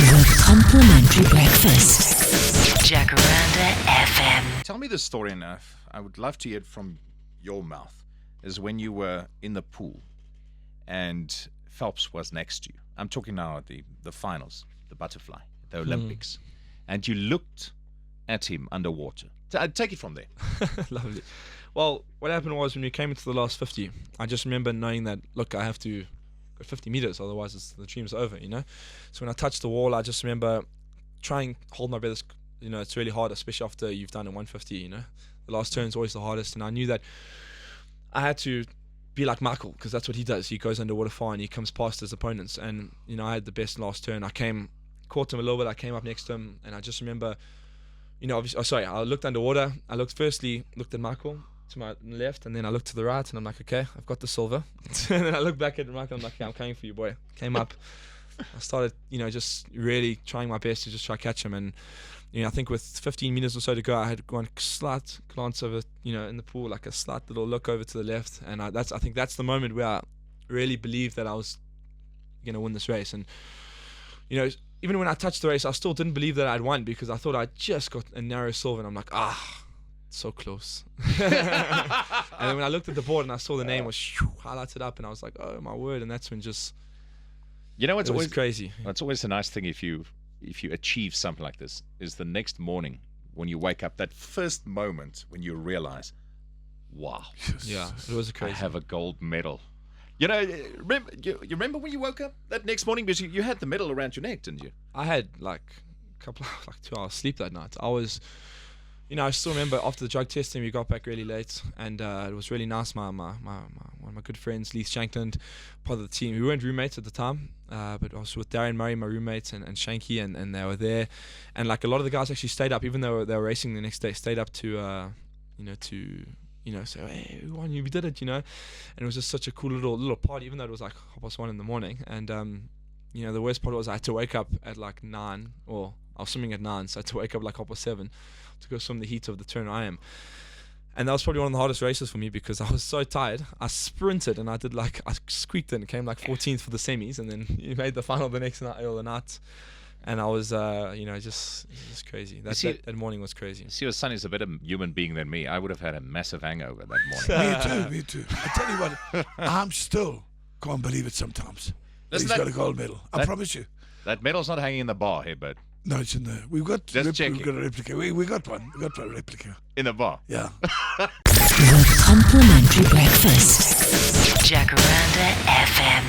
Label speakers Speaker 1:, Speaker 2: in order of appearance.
Speaker 1: The complimentary breakfast. Jacaranda FM.
Speaker 2: Tell me the story, and I would love to hear it from your mouth, is when you were in the pool and Phelps was next to you. I'm talking now at the finals, the butterfly, the Olympics. And you looked at him underwater. Take it from there.
Speaker 3: Lovely. Well, what happened was when we came into the last 50, I just remember knowing that, look, I have to go 50 meters, otherwise the dream's over, you know? So when I touched the wall, I just remember trying to hold my breath. You know, it's really hard, especially after you've done a 150, you know? The last turn is always the hardest, and I knew that I had to be like Michael, because that's what he does. He goes underwater far and he comes past his opponents, and, you know, I had the best last turn. I caught him a little bit, I came up next to him, and I just remember, you know, I looked underwater. I looked at Michael to my left, and then I looked to the right, and I'm like, okay, I've got the silver. And then I looked back at Michael, I'm like, yeah, I'm coming for you, boy. Came up. I started, you know, just really trying my best to just try catch him, and, you know, I think with 15 meters or so to go, I had one slight glance over, you know, in the pool, like a slight little look over to the left, and I think that's the moment where I really believed that I was going to win this race. And, you know, even when I touched the race, I still didn't believe that I'd won, because I thought I just got a narrow silver, and I'm like, so close. And then when I looked at the board and I saw the name was highlighted up, and I was like, oh my word. And that's when just,
Speaker 2: you know, it's always
Speaker 3: crazy.
Speaker 2: It's always a nice thing if you achieve something like this, is the next morning when you wake up, that first moment when you realize, wow,
Speaker 3: yeah, it was crazy.
Speaker 2: I have a gold medal. You know, you remember when you woke up that next morning, because you had the medal around your neck, didn't you?
Speaker 3: I had like a couple of 2 hours sleep that night. I was, you know, I still remember after the drug testing, we got back really late, and it was really nice. My one of my good friends, Leith Shankland, part of the team. We weren't roommates at the time, but I was with Darren Murray, my roommate, and Shanky, and they were there. And like a lot of the guys actually stayed up, even though they were racing the next day, stayed up to say, hey, we won, we did it, you know. And it was just such a cool little party, even though it was like 1:30 in the morning. And you know, the worst part was I had to wake up at like 9, or I was swimming at 9, so I had to wake up like 7:30 to go swim the heat of the turn I am. And that was probably one of the hardest races for me, because I was so tired. I sprinted, and I squeaked it and came like 14th for the semis, and then you made the final the next night, or the night. And I was, you know, just crazy. That morning was crazy.
Speaker 2: See, your son is a better human being than me. I would have had a massive hangover that morning.
Speaker 4: Me too. I tell you what, I'm still can't believe it sometimes. He's got a gold medal. I promise you.
Speaker 2: That medal's not hanging in the bar here, but
Speaker 4: no, it's in there. We've got a replica. We got one. We got a replica
Speaker 2: in the bar.
Speaker 4: Yeah.
Speaker 1: The complimentary breakfast. Jacaranda FM.